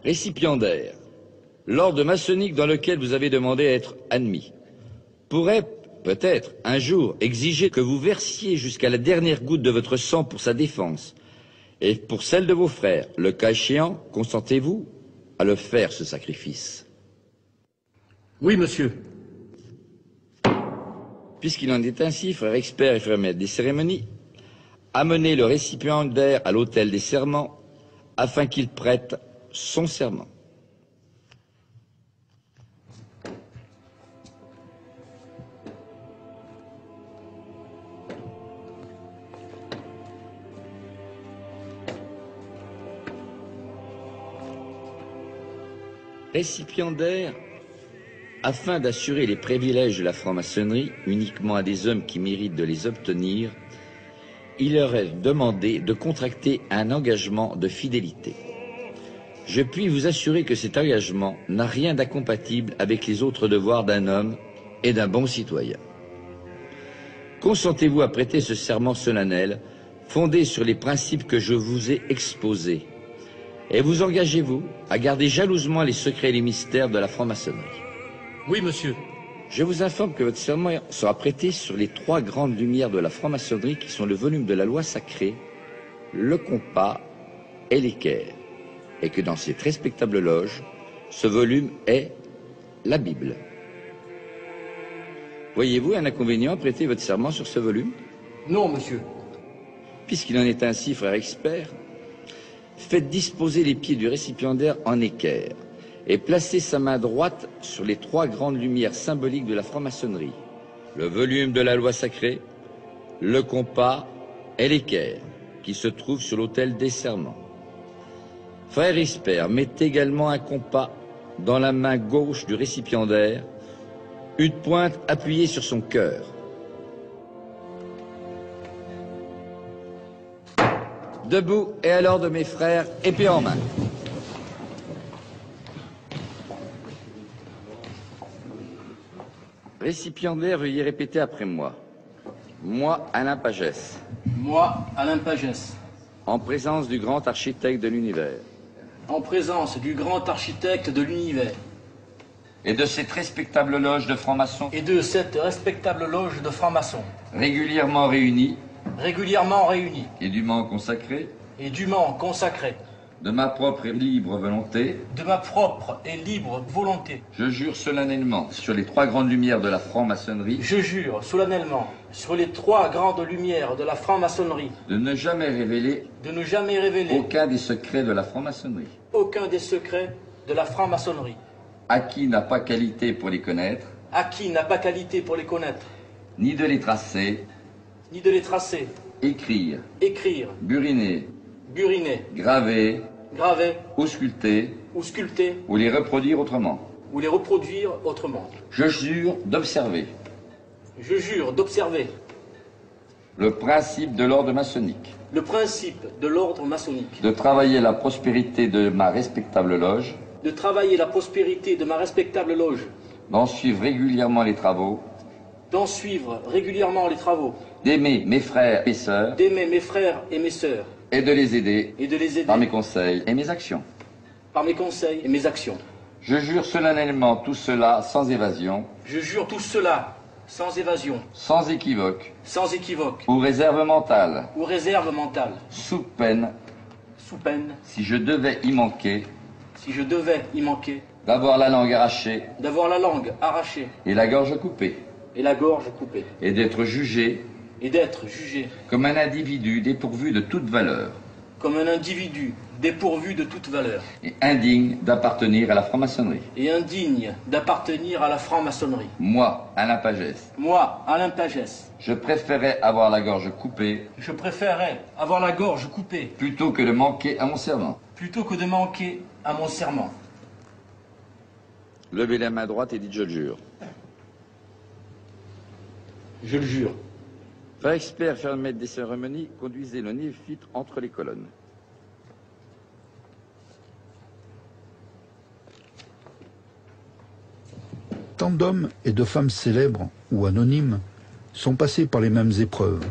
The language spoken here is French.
Récipiendaire, l'ordre maçonnique dans lequel vous avez demandé à être admis pourrait, peut-être, un jour exiger que vous versiez jusqu'à la dernière goutte de votre sang pour sa défense et pour celle de vos frères. Le cas échéant, consentez-vous à le faire, ce sacrifice? Oui, monsieur. Puisqu'il en est ainsi, frère expert et frère maître des cérémonies, amenez le récipiendaire à l'autel des serments afin qu'il prête son serment. Récipiendaire, afin d'assurer les privilèges de la franc-maçonnerie uniquement à des hommes qui méritent de les obtenir, il leur est demandé de contracter un engagement de fidélité. Je puis vous assurer que cet engagement n'a rien d'incompatible avec les autres devoirs d'un homme et d'un bon citoyen. Consentez-vous à prêter ce serment solennel fondé sur les principes que je vous ai exposés? Et vous engagez-vous à garder jalousement les secrets et les mystères de la franc-maçonnerie? Oui, monsieur. Je vous informe que votre serment sera prêté sur les 3 grandes lumières de la franc-maçonnerie qui sont le volume de la loi sacrée, le compas et l'équerre, et que dans cette respectable loge, ce volume est la Bible. Voyez-vous un inconvénient à prêter votre serment sur ce volume? Non, monsieur. Puisqu'il en est ainsi, frère expert, faites disposer les pieds du récipiendaire en équerre et placez sa main droite sur les 3 grandes lumières symboliques de la franc-maçonnerie, le volume de la loi sacrée, le compas et l'équerre, qui se trouvent sur l'autel des serments. Frère expert, mettez également un compas dans la main gauche du récipiendaire, une pointe appuyée sur son cœur. Debout et à l'ordre de mes frères, épée en main. Récipiendaire, veuillez répéter après moi. Moi, Alain Pagès. Moi, Alain Pagès. En présence du grand architecte de l'univers. En présence du grand architecte de l'univers. Et de cette respectable loge de francs-maçons. Et de cette respectable loge de francs-maçons. Régulièrement réunis. Régulièrement réunis. Et dûment consacrés. Et dûment consacrés. De ma propre et libre volonté. De ma propre et libre volonté. Je jure solennellement sur les 3 grandes lumières de la franc-maçonnerie. Je jure solennellement sur les 3 grandes lumières de la franc-maçonnerie. De ne jamais révéler. De ne jamais révéler. Aucun des secrets de la franc-maçonnerie. Aucun des secrets de la franc-maçonnerie. À qui n'a pas qualité pour les connaître. À qui n'a pas qualité pour les connaître. Ni de les tracer. Ni de les tracer. Écrire. Écrire. Buriner. Buriner. Graver. Graver. Ou sculpter. Ou sculpter. Ou les reproduire autrement. Ou les reproduire autrement. Je jure d'observer. Je jure d'observer. Le principe de l'ordre maçonnique. Le principe de l'ordre maçonnique. De travailler la prospérité de ma respectable loge. De travailler la prospérité de ma respectable loge. D'en suivre régulièrement les travaux. D'en suivre régulièrement les travaux. D'aimer mes frères et sœurs. D'aimer mes frères et mes sœurs. Et de les aider. Et de les aider. Par mes conseils et mes actions. Par mes conseils et mes actions. Je jure solennellement tout cela sans évasion. Je jure tout cela sans évasion. Sans équivoque. Sans équivoque. Ou réserve mentale. Ou réserve mentale. Sous peine. Sous peine. Si je devais y manquer. Si je devais y manquer. D'avoir la langue arrachée. D'avoir la langue arrachée. Et la gorge coupée. Et la gorge coupée. Et d'être jugé. Et d'être jugé. Comme un individu dépourvu de toute valeur. Comme un individu dépourvu de toute valeur. Et indigne d'appartenir à la franc-maçonnerie. Et indigne d'appartenir à la franc-maçonnerie. Moi, Alain Pagès. Moi, Alain Pagès. Je préférais avoir la gorge coupée. Je préférais avoir la gorge coupée. Plutôt que de manquer à mon serment. Plutôt que de manquer à mon serment. Levez la main droite et dites je le jure. Je le jure. Frère expert, frère maître des cérémonies, conduisez le néophyte entre les colonnes. Tant d'hommes et de femmes célèbres ou anonymes sont passés par les mêmes épreuves.